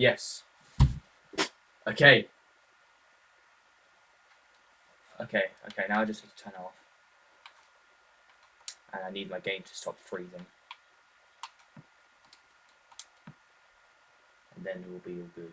Yes. Okay. Okay, now I just need to turn it off. And I need my game to stop freezing. And then we'll be all good.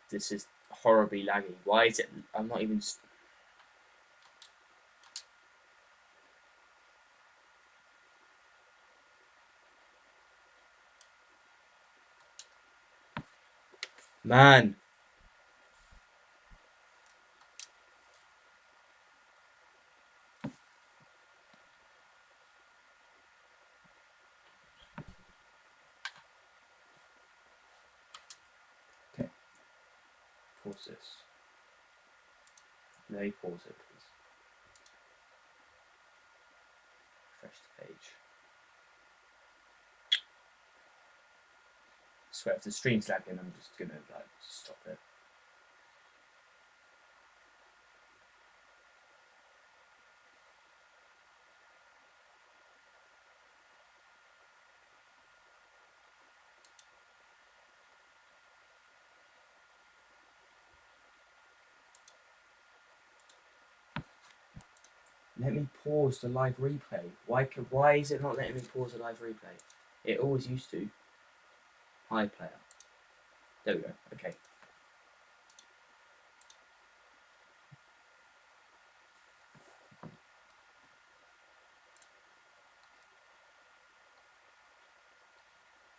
This is horribly laggy. Why is it? I'm not even. Man. Okay. Pause this. Let me pause it, please. Refresh the page. I swear, if the stream's lagging, I'm just gonna like stop it. Let me pause the live replay. Why is it not letting me pause the live replay? It always used to. Hi player. There we go. Okay.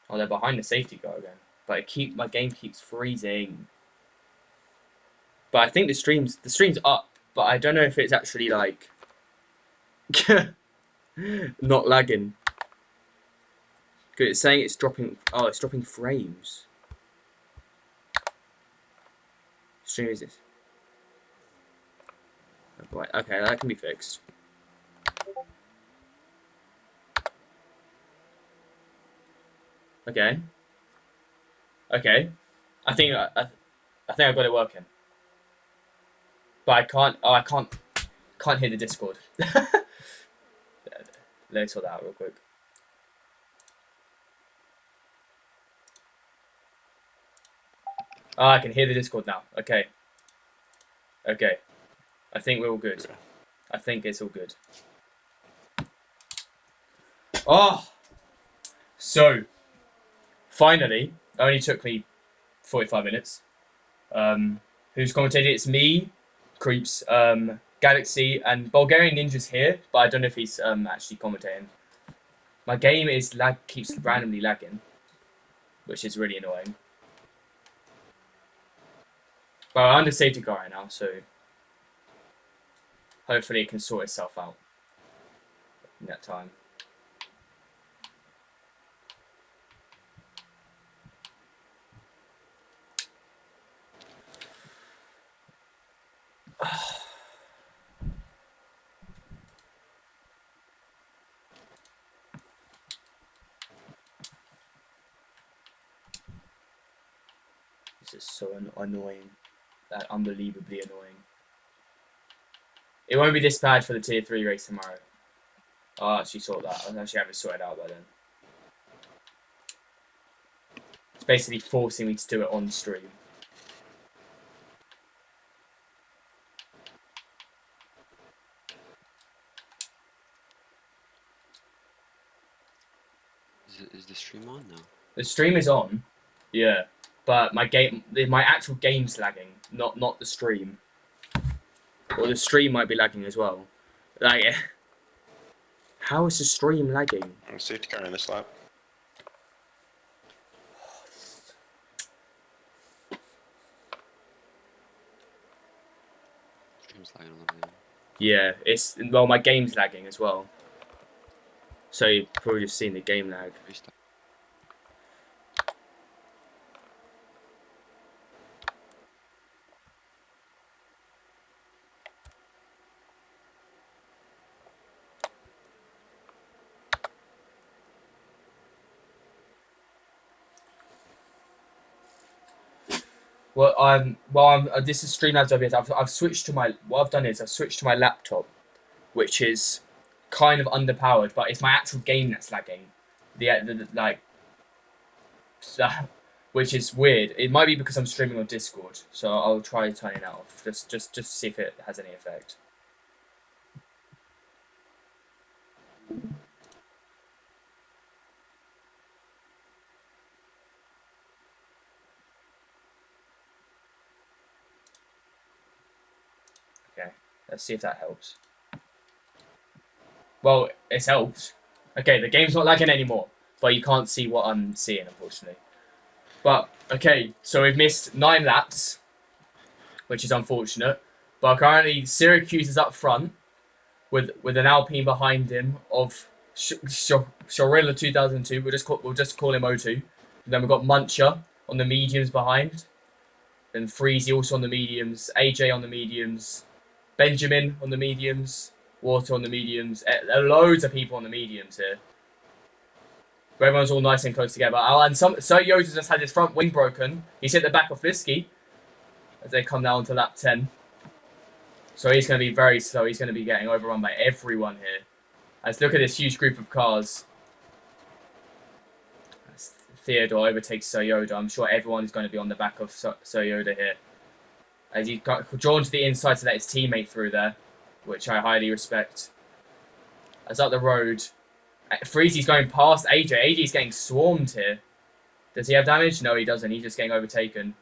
Oh, they're behind the safety guard again. But my game keeps freezing. But I think the stream's up, but I don't know if it's actually like not lagging. Because it's saying it's dropping. Oh, it's dropping frames. What stream is this? Oh, boy. Okay, that can be fixed. Okay. Okay. I think I got it working. But I can't. Oh, I can't hear the Discord. Let me sort that out real quick. Oh, I can hear the Discord now. Okay. Okay. I think we're all good. I think it's all good. Oh! So, finally, it only took me 45 minutes. Who's commentated? It's me, Crieps, Galaxy, and Bulgarian Ninja's here, but I don't know if he's actually commentating. My game keeps randomly lagging, which is really annoying. But I'm under safety car right now, so hopefully it can sort itself out in that time. This is so annoying. That unbelievably annoying. It won't be this bad for the tier 3 race tomorrow. I'll actually sort that. I'll actually have it sorted out by then. It's basically forcing me to do it on stream. Is the stream on now? The stream is on, yeah, but my actual game's lagging, not the stream. Or the stream might be lagging as well. Like, how is the stream lagging? Safety car in this lap. Stream's lagging a little bit. Yeah, my game's lagging as well. So you've probably just seen the game lag. This is Streamlabs OBS. I've switched to my. What I've done is I've switched to my laptop, which is kind of underpowered, but it's my actual game that's lagging. Like, which is weird. It might be because I'm streaming on Discord, so I'll try turning that off. Just to see if it has any effect. Okay, let's see if that helps. Well, it's helped. Okay, the game's not lagging anymore, but you can't see what I'm seeing, unfortunately. But, okay, so we've missed 9 laps, which is unfortunate. But currently, Syracuse is up front with an Alpine behind him of Shorilla 2002. We'll just call him O2. And then we've got Muncher on the mediums behind. Then Freezy also on the mediums. AJ on the mediums. Benjamin on the mediums. Water on the mediums. There are loads of people on the mediums here. But everyone's all nice and close together. And so Yoda just had his front wing broken. He's hit the back of Flisky as they come down to lap 10. So he's going to be very slow. He's going to be getting overrun by everyone here. Let's look at this huge group of cars. As Theodore overtakes Soyoda. I'm sure everyone is going to be on the back of Soyoda here. As he got drawn to the inside to let his teammate through there, which I highly respect. As up the road, Freezy's going past AJ. AJ's getting swarmed here. Does he have damage? No, he doesn't. He's just getting overtaken.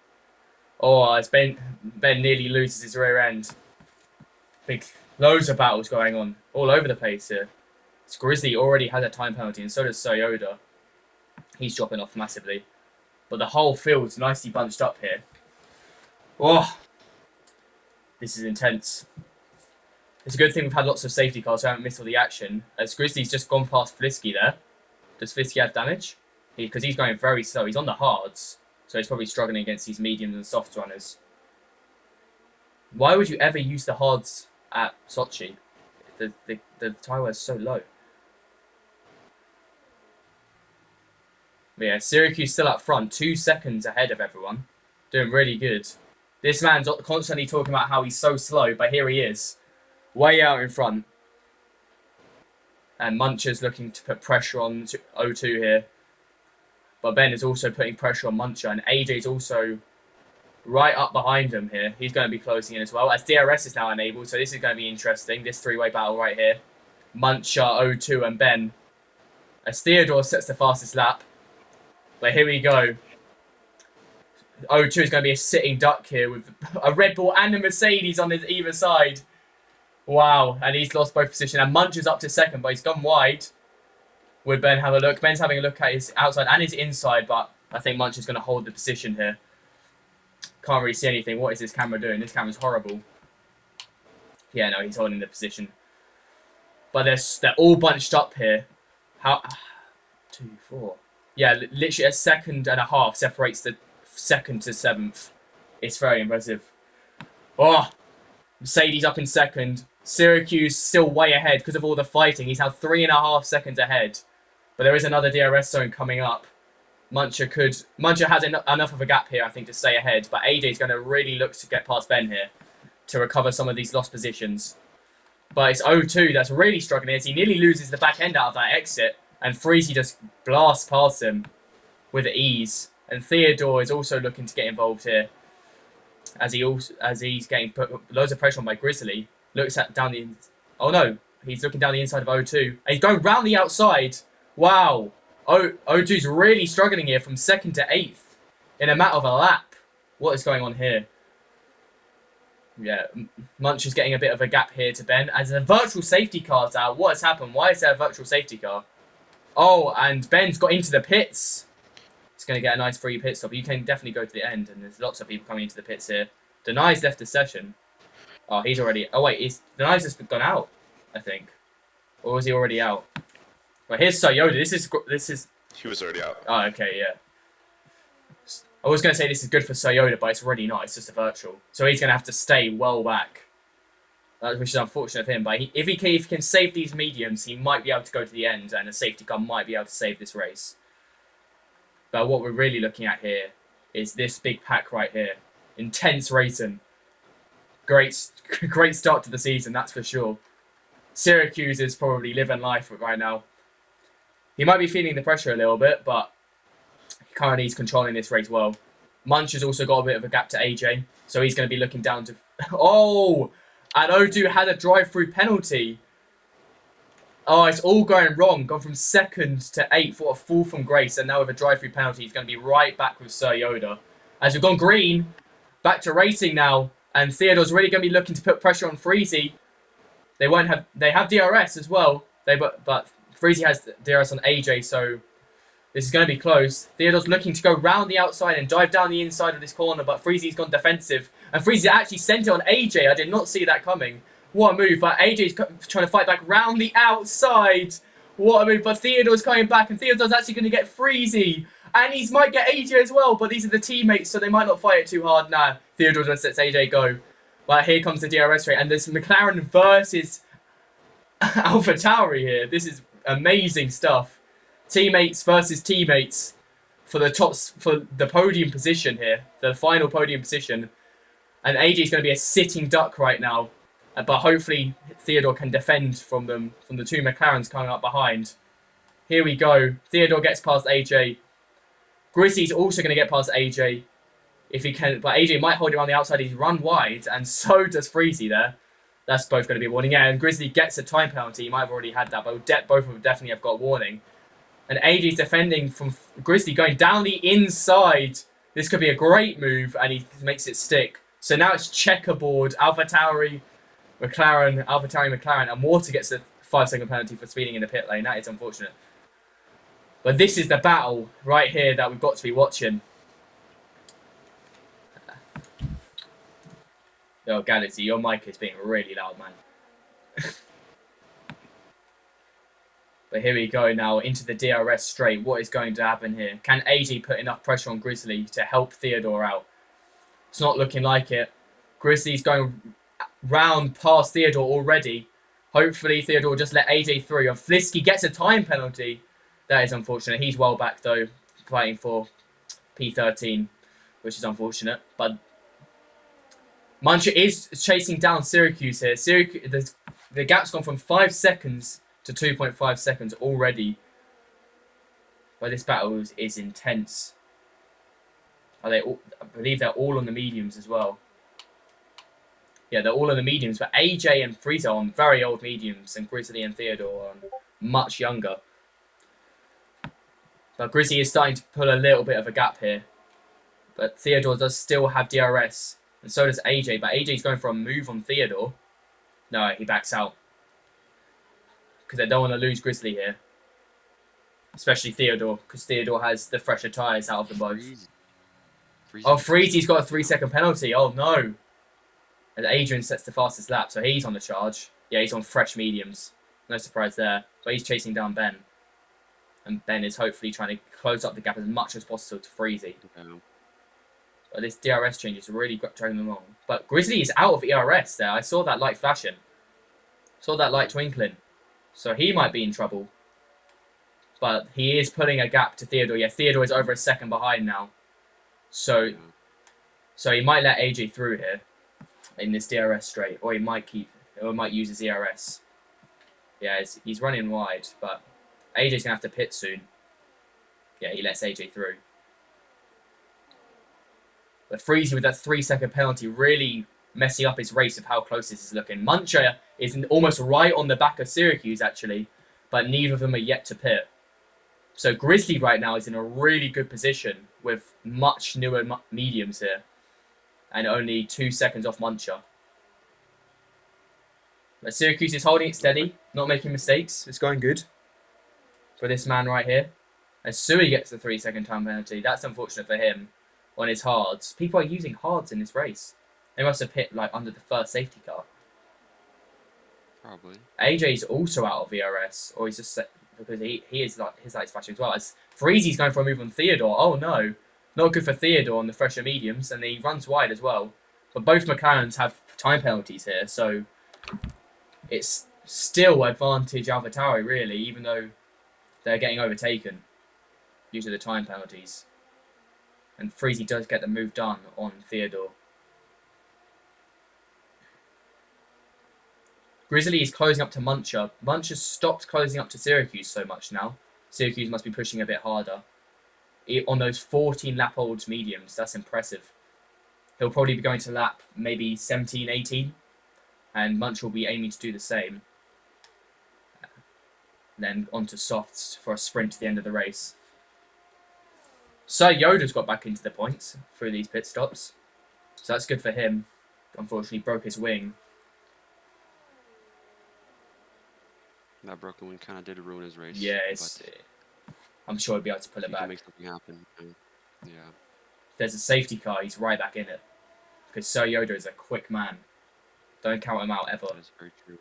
Oh, as Ben nearly loses his rear end. Loads of battles going on all over the place here. This Grizzly already has a time penalty, and so does Soyoda. He's dropping off massively. But the whole field's nicely bunched up here. Oh, this is intense. It's a good thing we've had lots of safety cars, so I haven't missed all the action. As Grizzly's just gone past Flisky there. Does Flisky have damage? Because he's going very slow. He's on the hards, so he's probably struggling against these mediums and soft runners. Why would you ever use the hards at Sochi? The tyre wear is so low. But yeah, Syracuse still up front, 2 seconds ahead of everyone. Doing really good. This man's constantly talking about how he's so slow, but here he is. Way out in front. And Muncher's looking to put pressure on O2 here. But Ben is also putting pressure on Muncher. And AJ's also right up behind him here. He's going to be closing in as well. As DRS is now enabled. So this is going to be interesting. This three-way battle right here. Muncher, O2 and Ben. As Theodore sets the fastest lap. But here we go. O2 is going to be a sitting duck here with a Red Bull and a Mercedes on his either side. Wow, and he's lost both position. And Muncher's up to second, but he's gone wide. Would Ben have a look? Ben's having a look at his outside and his inside, but I think Muncher's going to hold the position here. Can't really see anything. What is this camera doing? This camera's horrible. Yeah, no, he's holding the position. But they're all bunched up here. How? 2, 4. Yeah, literally a second and a half separates the second to 7th. It's very impressive. Oh, Mercedes up in second. Syracuse still way ahead because of all the fighting. He's now 3.5 seconds ahead. But there is another DRS zone coming up. Muncher has enough of a gap here, I think, to stay ahead. But AJ's going to really look to get past Ben here to recover some of these lost positions. But it's O2 that's really struggling as he nearly loses the back end out of that exit. And Freezy just blasts past him with ease. And Theodore is also looking to get involved here. As he's getting put loads of pressure on by Grizzly. Looks at down the... Oh no, he's looking down the inside of O2. And he's going round the outside. Wow. O2's really struggling here from 2nd to 8th. In a matter of a lap. What is going on here? Yeah, Munch is getting a bit of a gap here to Ben. As a virtual safety car's out. What has happened? Why is there a virtual safety car? Oh, and Ben's got into the pits. He's going to get a nice free pit stop. You can definitely go to the end. And there's lots of people coming into the pits here. Denai's left the session. Oh, he's already... Oh, wait. Denai's just gone out, I think. Or was he already out? Well, here's Soyoda. This is... He was already out. Oh, okay, yeah. I was going to say this is good for Soyoda, but it's already not. It's just a virtual. So he's going to have to stay well back. Which is unfortunate for him. But if he can save these mediums, he might be able to go to the end. And a safety car might be able to save this race. But what we're really looking at here is this big pack right here. Intense racing. Great start to the season, that's for sure. Syracuse is probably living life right now. He might be feeling the pressure a little bit, but currently he's controlling this race well. Munch has also got a bit of a gap to AJ, so he's going to be looking down to... Oh! And Odu had a drive-through penalty. Oh, it's all going wrong. Gone from 2nd to 8th. What a fall from grace. And now with a drive-through penalty, he's going to be right back with Sir Yoda. As we've gone green, back to racing now. And Theodore's really going to be looking to put pressure on Freezy. They have DRS as well. But Freezy has DRS on AJ, so this is going to be close. Theodore's looking to go round the outside and dive down the inside of this corner, but Freezy's gone defensive. And Freezy actually sent it on AJ. I did not see that coming. What a move, but AJ's trying to fight back round the outside. What a move, but Theodore's coming back, and Theodore's actually going to get Freezy. And he might get AJ as well, but these are the teammates, so they might not fight it too hard. Nah, Theodore just lets AJ go. But here comes the DRS rate, and there's McLaren versus AlphaTauri here. This is amazing stuff. Teammates versus teammates for the podium position here, the final podium position. And AJ's going to be a sitting duck right now. But hopefully Theodore can defend from the two McLarens coming up behind. Here we go. Theodore gets past AJ. Grizzly's also going to get past AJ if he can. But AJ might hold him on the outside. He's run wide, and so does Freezy there. That's both going to be a warning. Yeah, and Grizzly gets a time penalty. He might have already had that, but both of them definitely have got a warning. And AJ's defending from Grizzly going down the inside. This could be a great move, and he makes it stick. So now it's checkerboard. AlphaTauri, McLaren, and Water gets a 5-second penalty for speeding in the pit lane. That is unfortunate. But this is the battle right here that we've got to be watching. Oh, Galaxy, your mic is being really loud, man. But here we go now into the DRS straight. What is going to happen here? Can AJ put enough pressure on Grizzly to help Theodore out? It's not looking like it. Grizzly's going round past Theodore already. Hopefully Theodore will just let AJ through. And Flisky gets a time penalty. That is unfortunate. He's well back though, fighting for P13, which is unfortunate. But Muncher is chasing down Syracuse here. The gap's gone from 5 seconds to 2.5 seconds already. But this battle is intense. I believe they're all on the mediums as well. Yeah, they're all on the mediums, but AJ and Frieza are on very old mediums, and Grizzly and Theodore are much younger. But Grizzly is starting to pull a little bit of a gap here. But Theodore does still have DRS, and so does AJ, but AJ's going for a move on Theodore. No, he backs out. Because they don't want to lose Grizzly here. Especially Theodore, because Theodore has the fresher tyres out of them both. Oh, Freezy's got a 3-second penalty. Oh, no. And Adrian sets the fastest lap, so he's on the charge. Yeah, he's on fresh mediums. No surprise there. But he's chasing down Ben. And Ben is hopefully trying to close up the gap as much as possible to Freezy. But this DRS change is really dragging them along. But Grizzly is out of ERS there. I saw that light flashing. Saw that light twinkling. So he might be in trouble. But he is pulling a gap to Theodore. Yeah, Theodore is over a second behind now. So he might let AJ through here in this DRS straight, or he might use his ERS. Yeah, he's running wide, but AJ's gonna have to pit soon. Yeah, he lets AJ through. But Freezy with that 3-second penalty really messing up his race of how close this is looking. Muncher is almost right on the back of Syracuse actually, but neither of them are yet to pit. So Grizzly right now is in a really good position with much newer mediums here. And only 2 seconds off Muncher. But Syracuse is holding it steady, not making mistakes. It's going good for this man right here. And Sui gets the 3-second time penalty. That's unfortunate for him on his hards. People are using hards in this race. They must have hit like under the first safety car. Probably. AJ's also out of ERS, or he's just because he is like his lights flashing as well. As Freezy's going for a move on Theodore. Oh no. Not good for Theodore on the fresher mediums, and he runs wide as well. But both McLarens have time penalties here, so it's still advantage AlphaTauri, really, even though they're getting overtaken due to the time penalties. And Freezy does get the move done on Theodore. Grizzly is closing up to Muncher. Muncher stopped closing up to Syracuse so much now. Syracuse must be pushing a bit harder. On those 14 lap olds mediums, that's impressive. He'll probably be going to lap maybe 17, 18. And Muncher will be aiming to do the same. Then onto softs for a sprint to the end of the race. Sir Yoda's got back into the points through these pit stops. So that's good for him. Unfortunately, broke his wing. That broken wing kind of did ruin his race. Yeah, I'm sure he'll be able to pull it He back. can make something happen. Yeah. If there's a safety car, he's right back in it. Because Sir Yoda is a quick man. Don't count him out ever. That is very true.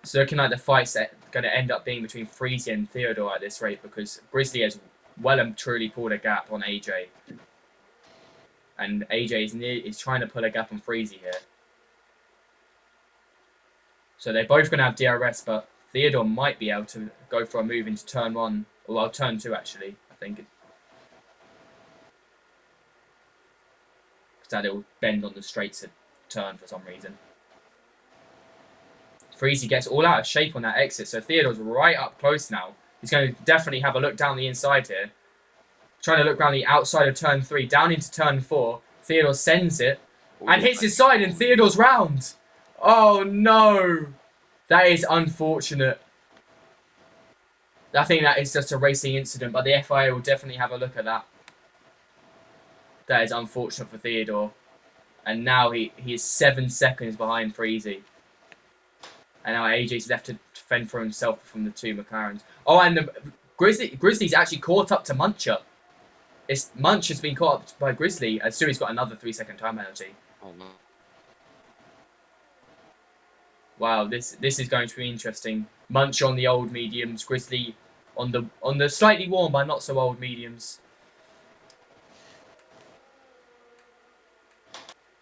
So looking like the fight's going to end up being between Freezy and Theodore at this rate, because Grizzly has well and truly pulled a gap on AJ. And AJ is trying to pull a gap on Freezy here. So they're both going to have DRS, but Theodore might be able to go for a move into turn 1. Well, turn 2 actually, I think. Because that little bend on the straights turn for some reason. Freezy gets all out of shape on that exit, so Theodore's right up close now. He's going to definitely have a look down the inside here. Trying to look around the outside of turn 3, down into turn 4. Theodore sends it and hits his side, and Theodore's round. Oh no! That is unfortunate. I think that is just a racing incident, but the FIA will definitely have a look at that. That is unfortunate for Theodore. And now he is 7 seconds behind Freezy. And now AJ's left to fend for himself from the 2 McLarens. Oh, and the Grizzly's actually caught up to Muncher. Muncher's been caught up by Grizzly, as soon as he's got another 3-second time penalty. Oh no. Wow, this is going to be interesting. Munch on the old mediums, Grizzly on the slightly warm but not so old mediums.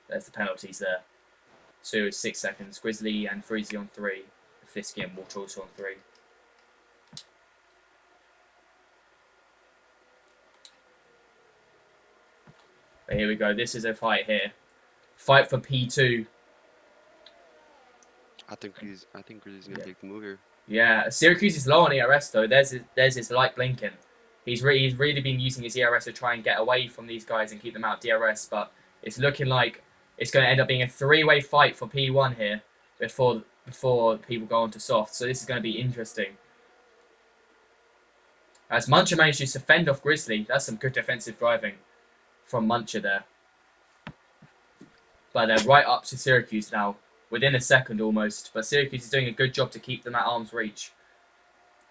There's the penalties there. So it's 6 seconds. Grizzly and Freezy on 3. Fisky and Water also on 3. But here we go. This is a fight here. Fight for P2. I think Grizzly's gonna take the move here. Yeah, Syracuse is low on ERS though. There's his light blinking. He's really been using his ERS to try and get away from these guys and keep them out of DRS, but it's looking like it's going to end up being a 3-way fight for P1 here before people go on to soft. So this is going to be interesting. As Muncher manages to fend off Grizzly, that's some good defensive driving from Muncher there. But they're right up to Syracuse now, within a second almost. But Syracuse is doing a good job to keep them at arm's reach,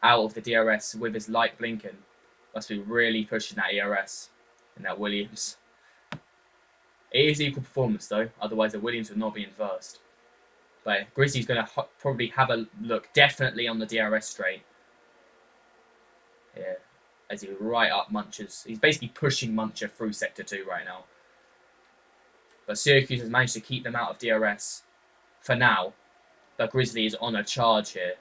out of the DRS with his light blinking. Must be really pushing that ERS in that Williams. It is equal performance though, otherwise the Williams would not be in first. But Grizzly's going to probably have a look definitely on the DRS straight. Yeah, as he's right up Muncher's. He's basically pushing Muncher through Sector 2 right now. But Syracuse has managed to keep them out of DRS for now. But Grizzly is on a charge here.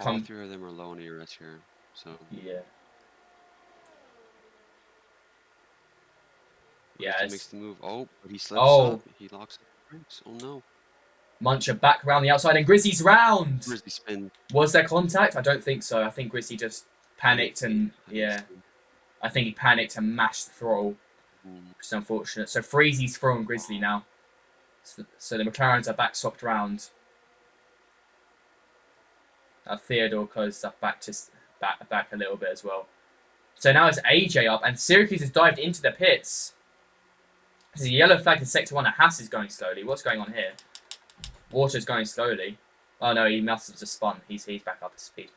All 3 of them are low on ERS here, so yeah. Yeah, Yeah, makes the move. Oh, but he slips up. He locks up the brakes. Oh no. Muncher back around the outside and Grizzly's round. Grizzly spin. Was there contact? I don't think so. I think Grizzly just panicked and I think he panicked and mashed the throttle. Which is unfortunate. So Freezy's throwing Grizzly now. So the McLarens are back swapped round. Theodore closed up back a little bit as well. So now it's AJ up and Syracuse has dived into the pits. There's a yellow flag in Sector 1 and Haas is going slowly. What's going on here? Water's going slowly. Oh no, he must have just spun. He's back up to speed.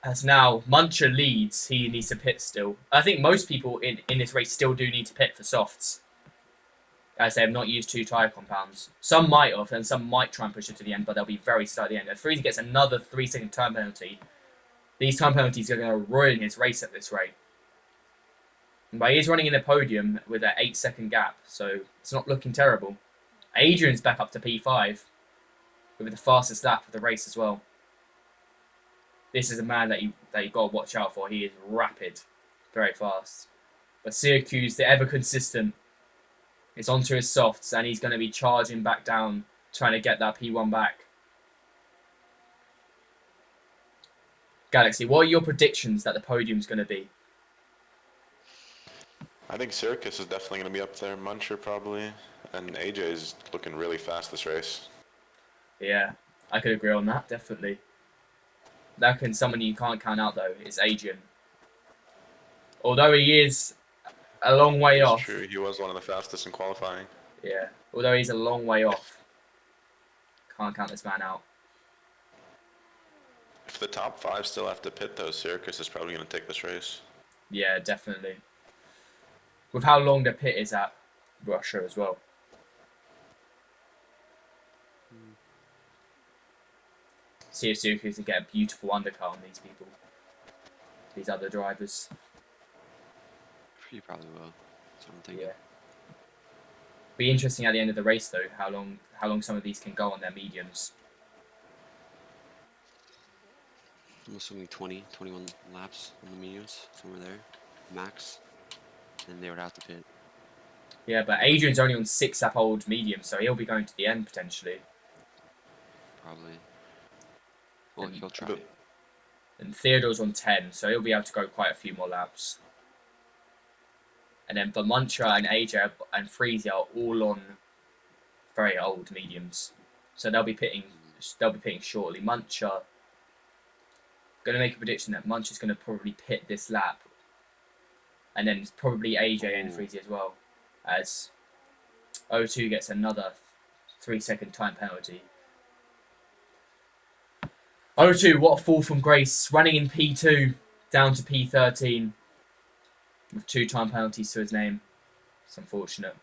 As now Muncher leads, he needs to pit still. I think most people in this race still do need to pit for softs, as they have not used 2 tyre compounds. Some might have, and some might try and push it to the end, but they'll be very slow at the end. If Freezy gets another 3-second time penalty, these time penalties are going to ruin his race at this rate. But he is running in the podium with an 8-second gap, so it's not looking terrible. Adrian's back up to P5 with the fastest lap of the race as well. This is a man that you got to watch out for. He is rapid, very fast. But Syracuse, they're ever consistent. It's onto his softs, and he's going to be charging back down, trying to get that P1 back. Galaxy, what are your predictions that the podium's going to be? I think Syracuse is definitely going to be up there. Muncher probably. And AJ is looking really fast this race. Yeah, I could agree on that, definitely. Someone you can't count out, though, is Adrian. Although he is a long way It's off. true. He was one of the fastest in qualifying. Yeah, although he's a long way off. Can't count this man out. If the top 5 still have to pit, though, Syracuse is probably going to take this race. Yeah, definitely. With how long the pit is at Russia as well. See if Syracuse can get a beautiful undercut on these people. These other drivers. You probably will. That's what I'm thinking. Yeah. Be interesting at the end of the race though, how long some of these can go on their mediums. I'm assuming 20, 21 laps on the mediums, somewhere there, max. Then they would have to pit. Yeah, but Adrian's only on 6-lap-old medium, so he'll be going to the end potentially. Probably. Well, he'll try. But And Theodore's on 10, so he'll be able to go quite a few more laps. And then Vermuncher and AJ and Freezy are all on very old mediums, so they'll be pitting shortly. Muncher, going to make a prediction that Muncher's going to probably pit this lap, and then probably AJ and Freezy as well, as O2 gets another 3-second time penalty. O2, what a fall from grace, running in P2 down to P13 with 2 time penalties to his name. It's unfortunate.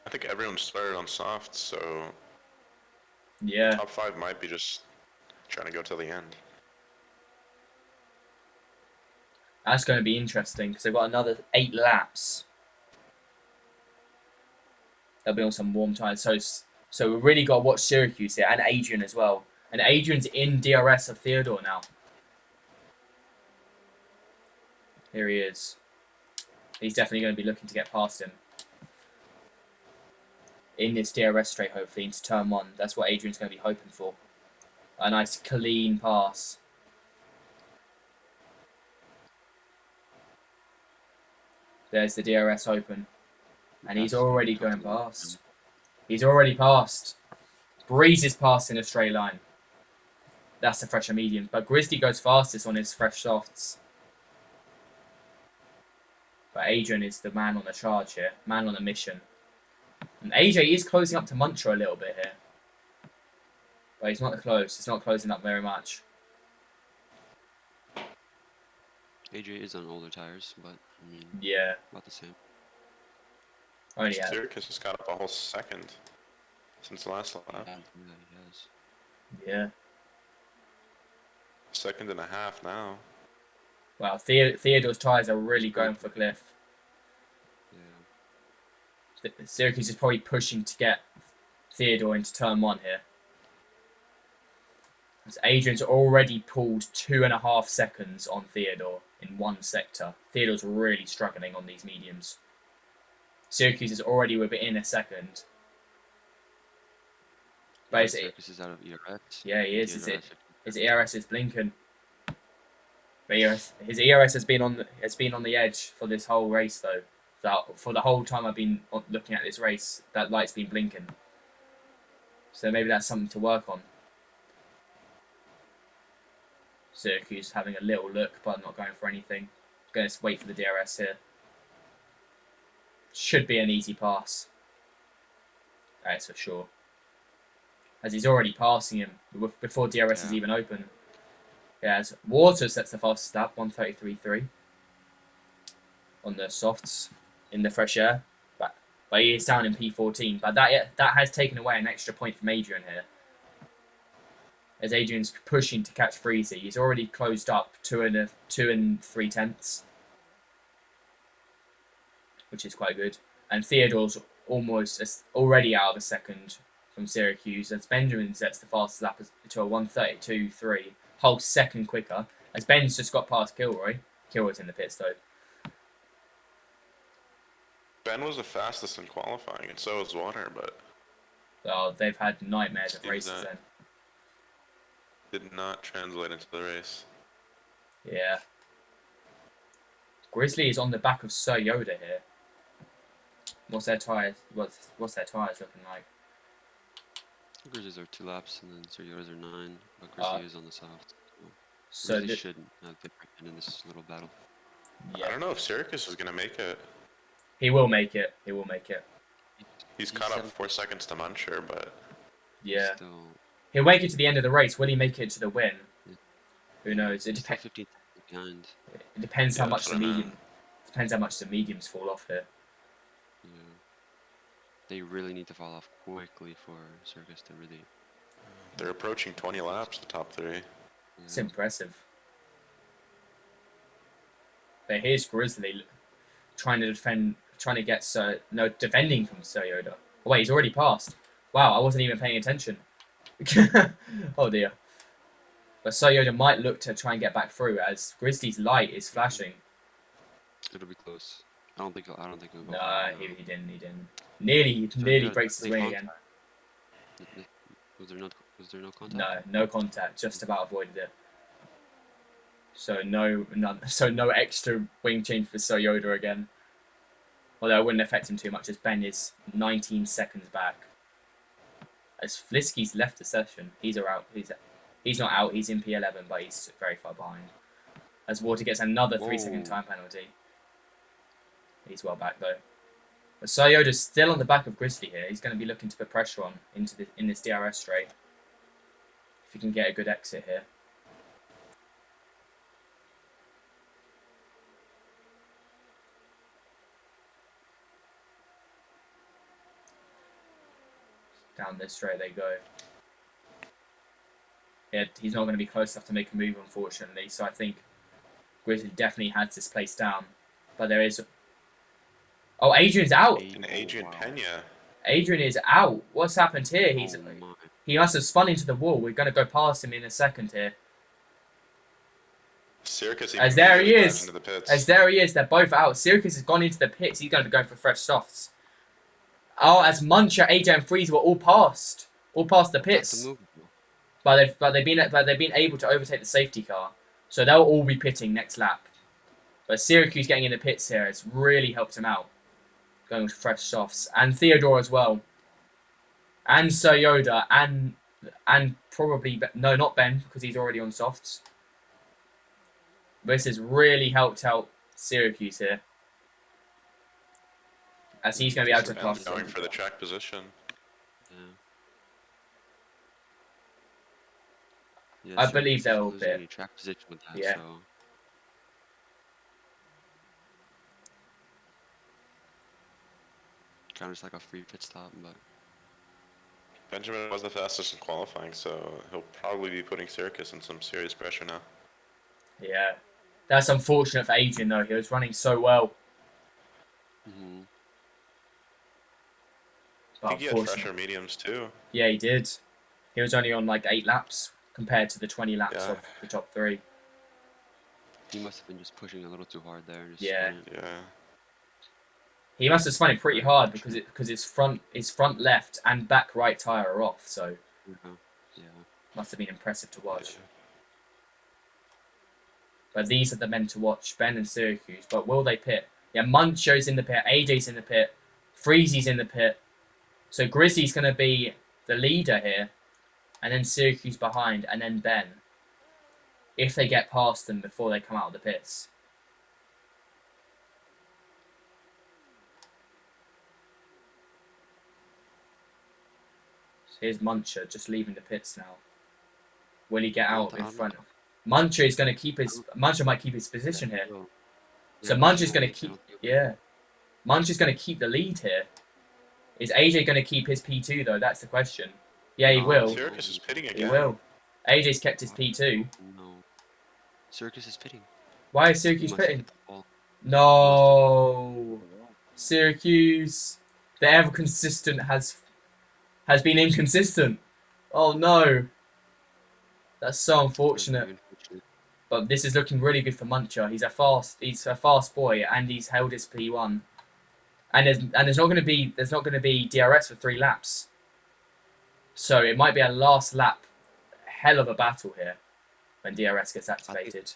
I think everyone's started on soft, so Yeah. top 5 might be just trying to go till the end. That's going to be interesting because they've got another 8 laps. They'll be on some warm tyres. So we've really got to watch Syracuse here and Adrian as well. And Adrian's in DRS of Theodore now. Here he is. He's definitely going to be looking to get past him. In this DRS straight, hopefully, into turn 1. That's what Adrian's going to be hoping for. A nice clean pass. There's the DRS open. And he's already going past. He's already passed. Breezes past in a straight line. That's the fresher medium. But Grizzly goes fastest on his fresh softs. But Adrian is the man on the charge here. Man on a mission. And AJ is closing up to Muncher a little bit here. But he's not close. He's not closing up very much. AJ is on older tires, but I mean, Yeah. about the same. Only yeah. Syracuse has got up a whole second since the last lap. Yeah, he has. Yeah. Second and a half now. Wow, Theodore's tyres are really going for Cliff. Yeah. Syracuse is probably pushing to get Theodore into turn 1 here. As Adrian's already pulled 2.5 seconds on Theodore in one sector. Theodore's really struggling on these mediums. Syracuse is already within a second. But Syracuse is out of ERS. yeah, he is. His ERS is blinking. But his ERS has been on the edge for this whole race though. For the whole time I've been looking at this race, that light's been blinking. So maybe that's something to work on. Syracuse having a little look, but not going for anything. Going to wait for the DRS here. Should be an easy pass. That's for sure. As he's already passing him before DRS is even open. Yeah, as Water sets the fastest lap, 1:33.3 on the softs in the fresh air. But he is down in P14. But that has taken away an extra point from Adrian here. As Adrian's pushing to catch Freezy, he's already closed up 2 and 3/10, which is quite good. And Theodore's already out of a second from Syracuse, as Benjamin sets the fastest lap to a 1:32.3, whole second quicker. As Ben's just got past Kilroy. Kilroy's in the pits though. Ben was the fastest in qualifying, and so was Water, but Oh, they've had nightmares of Seems races that- then. did not translate into the race. Yeah. Grizzly is on the back of Sir Yoda here. What's their tyres? What's their tyres looking like? Grizzlies are 2 laps, and then Seriotas are 9, but Uh, Grizzly is on the soft. So Grizzly should have the upper hand in this little battle. I yeah, don't know if Syracuse is gonna make it. he will make it. He will make it. He's caught up 4 seconds to Muncher, but Yeah, Still, he'll make it to the end of the race. Will he make it to the win? Yeah. Who knows? It he's still depends. 15 seconds behind. It depends how Yeah, much that's the what I meant. medium. Depends how much the mediums fall off here. Yeah. They really need to fall off quickly for Circus to really. they're approaching 20 laps, the top 3. It's impressive. But here's Grizzly trying to defend, trying to get defending from Sir Yoda. Oh, wait, he's already passed. Wow, I wasn't even paying attention. Oh dear. But Sir Yoda might look to try and get back through as Grizzly's light is flashing. It'll be close. I don't think he'll go. No, he didn't. He didn't. Nearly breaks his wing again. Was there no contact? No contact. Just about avoided it. So no extra wing change for Sir Yoda again. Although it wouldn't affect him too much as Ben is 19 seconds back. As Flisky's left the session, he's out. He's not out. He's in P11, but he's very far behind. As Water gets another 3-second time penalty. He's well back though. But Sir Yoda's still on the back of Grizzly here. He's going to be looking to put pressure on in this DRS straight. If he can get a good exit here. Down this straight they go. Yeah, he's not going to be close enough to make a move, unfortunately. So I think Grizzly definitely has this place down. But there is... Oh, Adrian's out! And Adrian Pena. Adrian is out. What's happened here? My. He must have spun into the wall. We're going to go past him in a second here. Syracuse As there he back is. into the pits. As there he is. They're both out. Syracuse has gone into the pits. He's going to be going for fresh softs. Oh, as Muncher, AJ, and Freeze were all past the pits. But they've been able to overtake the safety car, so they'll all be pitting next lap. But Syracuse getting in the pits here has really helped him out, going with fresh softs, and Theodore as well, and Sir Yoda, and probably no, not Ben because he's already on softs. This has really helped out Syracuse here, as he's going to be able to Ben's pass. going for the track position. Yeah, I believe they'll lose bit. any track position with that. Yeah. So. Kind of just like a free pit stop, but Benjamin was the fastest in qualifying, so he'll probably be putting Syracuse in some serious pressure now. Yeah, that's unfortunate for Adrian though. He was running so well. I think he had fresher mediums too. Yeah, he did. He was only on like 8 laps compared to the 20 laps Yeah. of the top 3. he must have been just pushing a little too hard there. And just Yeah. spun it. Yeah. He must have spun it pretty hard because his front left and back right tyre are off. So Yeah. must have been impressive to watch. But these are the men to watch, Ben and Syracuse. But will they pit? Yeah, Muncho's in the pit, AJ's in the pit, Freezy's in the pit. So Grizzly's going to be the leader here, and then Syracuse behind, and then Ben. If they get past them before they come out of the pits. So here's Muncher just leaving the pits now. Will he get out in front? Muncher is going to keep his... Muncher might keep his position here. So Muncher's going to keep... Yeah. Muncher's going to keep the lead here. Is AJ going to keep his P2 though? That's the question. Yeah, he will. Syracuse is pitting again. He will. AJ's kept his P2. No. Syracuse is pitting. Why is He Syracuse must have pitting? hit the ball. No. Syracuse, the ever consistent has been inconsistent. Oh no. That's so unfortunate. Very unfortunate. But this is looking really good for Muncher. He's a fast boy and he's held his P1. And there's not going to be DRS for 3 laps. So it might be a last lap hell of a battle here when DRS gets activated.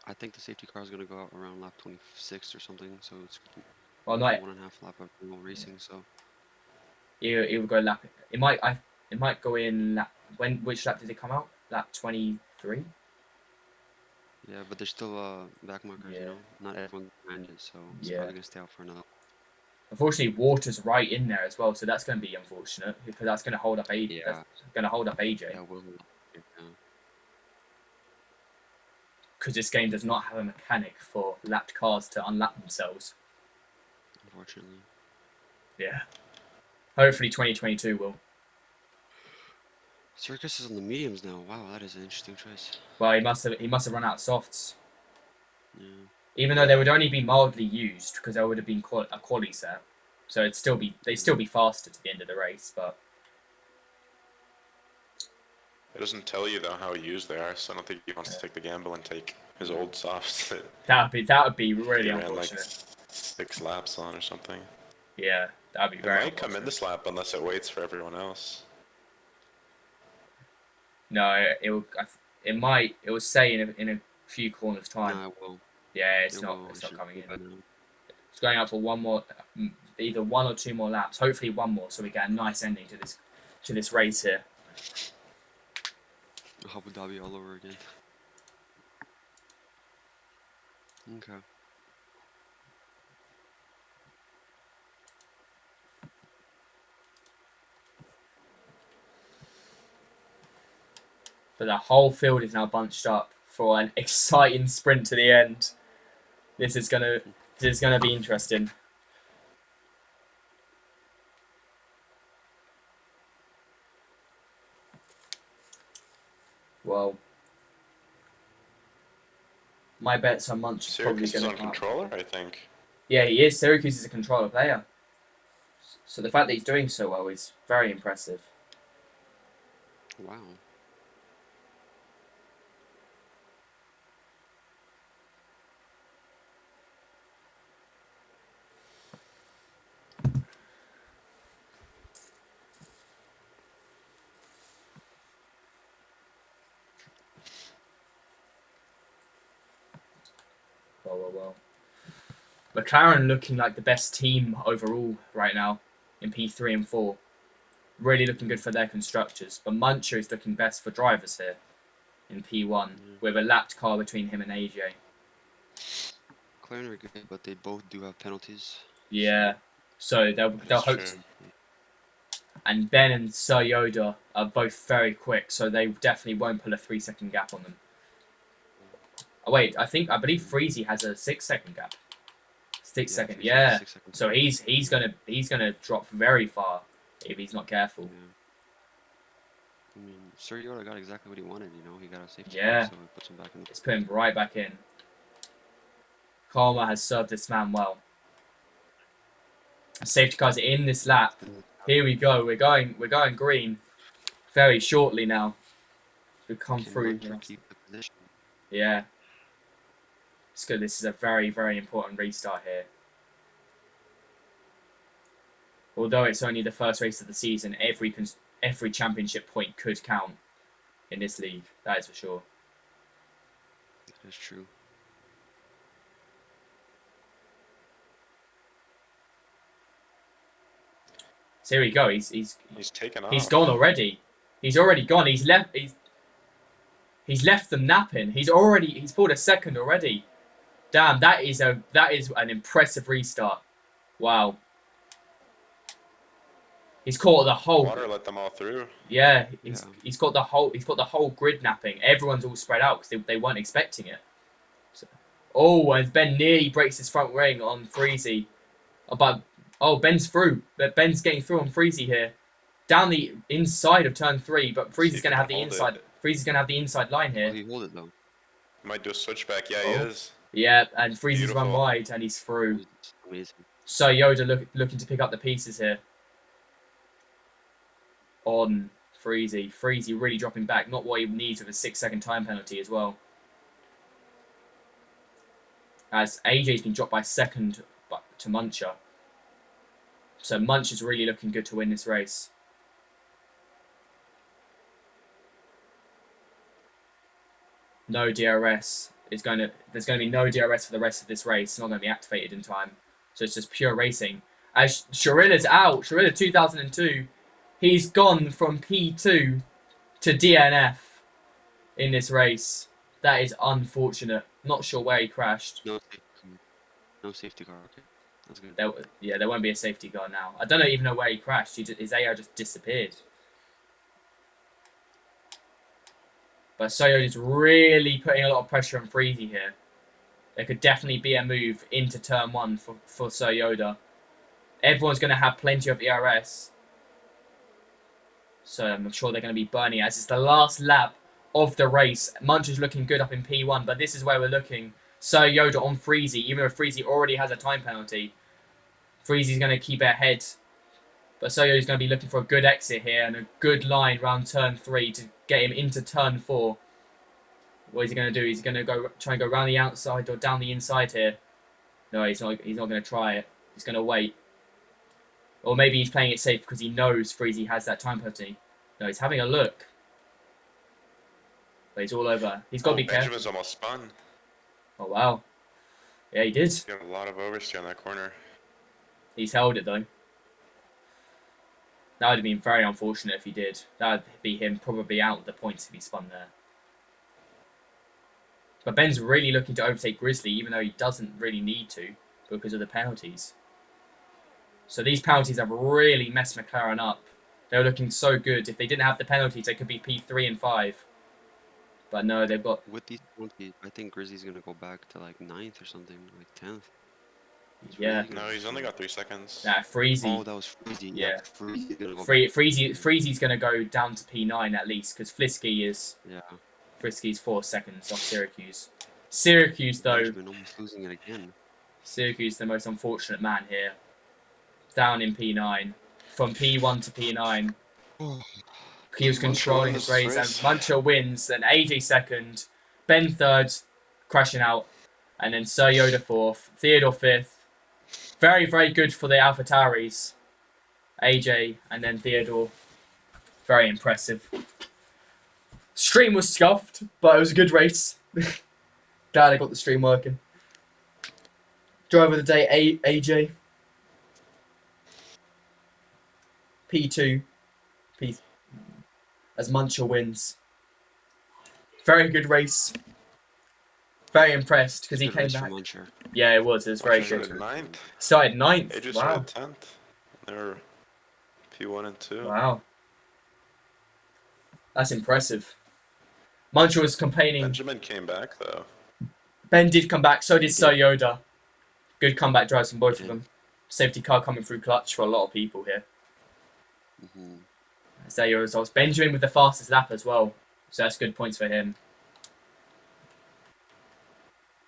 I think the safety car is going to go out around lap 26 or something, so it's Well, not 1.5 lap of normal racing. So it will go lap. It might go in lap. Which lap did it come out? Lap 23. yeah, but there's still back markers. Yeah. You know, not everyone landed, so it's Yeah. probably going to stay out for another. Unfortunately, water's right in there as well, so that's going to be unfortunate because that's going to hold up AJ. Yeah. That's going to hold up AJ. That will. Yeah. Because this game does not have a mechanic for lapped cars to unlap themselves. Unfortunately. Yeah. Hopefully 2022 will. Circus is on the mediums now. Wow, that is an interesting choice. Well, he must have run out of softs. Yeah. Even though they would only be mildly used because there would have been a quali set. So they'd still be faster to the end of the race, but It doesn't tell you though how used they are, so I don't think he wants to take the gamble and take his old softs that that would be really he ran unfortunate. like 6 laps on or something. Yeah, that would be It very might come in unfortunate. this lap unless it waits for everyone else. No, it might. It will say in a few corners time. Nah, it will. Yeah, it's It not. will. It's It not should coming be by in. now. It's going out for one more, either 1 or 2 more laps. Hopefully 1 more, so we get a nice ending to this race here. Abu Dhabi all over again. Okay. But the whole field is now bunched up for an exciting sprint to the end. This is gonna be interesting. Well, my bets on Munch is probably Syracuse is going on to come up. controller, I think. Yeah, he is. Syracuse is a controller player. So the fact that he's doing so well is very impressive. Wow. Well. McLaren looking like the best team overall right now in P3 and 4. Really looking good for their constructors. But Muncher is looking best for drivers here in P1 with a lapped car between him and AJ. McLaren are good, but they both do have penalties. Yeah. So they'll That's hope true. to. And Ben and Sir Yoda are both very quick, so they definitely won't pull a 3-second gap on them. Oh wait, I believe Freezy has a 6-second gap. 6 second, Freezy has yeah. 6 seconds. So he's gonna drop very far if he's not careful. Yeah. I mean, Sir Yoda got exactly what he wanted. You know, he got a safety Yeah. car, so it puts him back in the. It's put him right back in. Karma has served this man well. Safety cars are in this lap. Here we go. We're going green very shortly now. We come Can through. Muncher keep the position? Yeah. It's good. This is a very, very important restart here. Although it's only the first race of the season, every championship point could count in this league. That is for sure. That is true. So here we go. He's taken off. He's gone already. He's already gone. He's left them napping. He's pulled a second already. Damn, that is an impressive restart. Wow. He's caught the whole. Water let them all through. Yeah, he's got the whole grid napping. Everyone's all spread out because they weren't expecting it. So, and Ben nearly breaks his front wing on Freezy. Ben's through. But Ben's getting through on Freezy here, down the inside of turn 3. But Freezy's gonna have the inside. Freezy's gonna have the inside line here. Will he hold it though? Might do a switchback. Yeah, he is. Yeah, and Freezy's run Beautiful. wide and he's through. Amazing. So Yoda looking to pick up the pieces here. On Freezy. Freezy really dropping back. Not what he needs with a 6-second time penalty as well. As AJ's been dropped by second to Muncher. So Munch is really looking good to win this race. No DRS is going to. There's going to be no DRS for the rest of this race. It's not going to be activated in time. So it's just pure racing. As Sharilla's out. Sharilla 2002. He's gone from P2 to DNF in this race. That is unfortunate. Not sure where he crashed. No safety car. Okay, that's good. There won't be a safety car now. I don't even know where he crashed. His AR just disappeared. But Soyo is really putting a lot of pressure on Freezy here. There could definitely be a move into turn 1 for Soyoda. Everyone's going to have plenty of ERS. So I'm sure they're going to be burning as it's the last lap of the race. Munch is looking good up in P1, but this is where we're looking. Soyoda on Freezy, even though Freezy already has a time penalty. Freezy's going to keep it ahead. But Soyoda's going to be looking for a good exit here and a good line around turn 3 to get him into turn 4. What is he going to do? He's going to try and go around the outside or down the inside here. No, he's not going to try it. He's going to wait. Or maybe he's playing it safe because he knows Freezy has that time penalty. No, he's having a look. But he's all over. He's got to be careful. Benjamin's almost spun. Oh, wow. Yeah, he did. He got a lot of oversteer on that corner. He's held it, though. That would have been very unfortunate if he did. That would be him probably out the points if he spun there. But Ben's really looking to overtake Grizzly, even though he doesn't really need to because of the penalties. So these penalties have really messed McLaren up. They were looking so good. If they didn't have the penalties, they could be P3 and 5. But no, they've got... With these penalties, I think Grizzly's going to go back to like 9th or something, like 10th. Yeah. Really No, he's only got 3 seconds. Nah, Freezy. Oh, that was Freezy. Yeah. Freezy's going to go Freezy's going to go down to P9 at least, because Flisky is... Yeah. Frisky's 4 seconds off Syracuse. Syracuse, though... Benjamin almost losing it again. Syracuse, the most unfortunate man here. Down in P9. From P1 to P9. He was controlling his race, and Muncher wins, and AJ second, Ben third, crashing out, and then Sir Yoda fourth, Theodore fifth. Very, very good for the AlphaTauris. AJ and then Theodore. Very impressive. Stream was scuffed, but it was a good race. Glad I got the stream working. Driver of the day, AJ. P2. As Muncher wins. Very good race. Very impressed because he came back. Yeah, it was. It was very good. Started 9th. They just Wow. started 10th. They were P1 and 2. Wow. That's impressive. Muncher was complaining. Benjamin came back though. Ben did come back. So did Sir Yoda. Good comeback drives from both of them. Safety car coming through clutch for a lot of people here. That's there your results. Benjamin with the fastest lap as well. So that's good points for him.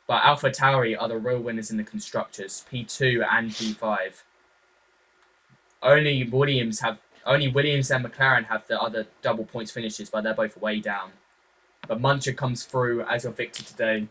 But AlphaTauri are the real winners in the constructors. P2 and P5. Only Williams and McLaren have the other double points finishes, but they're both way down. But Muncher comes through as your victor today.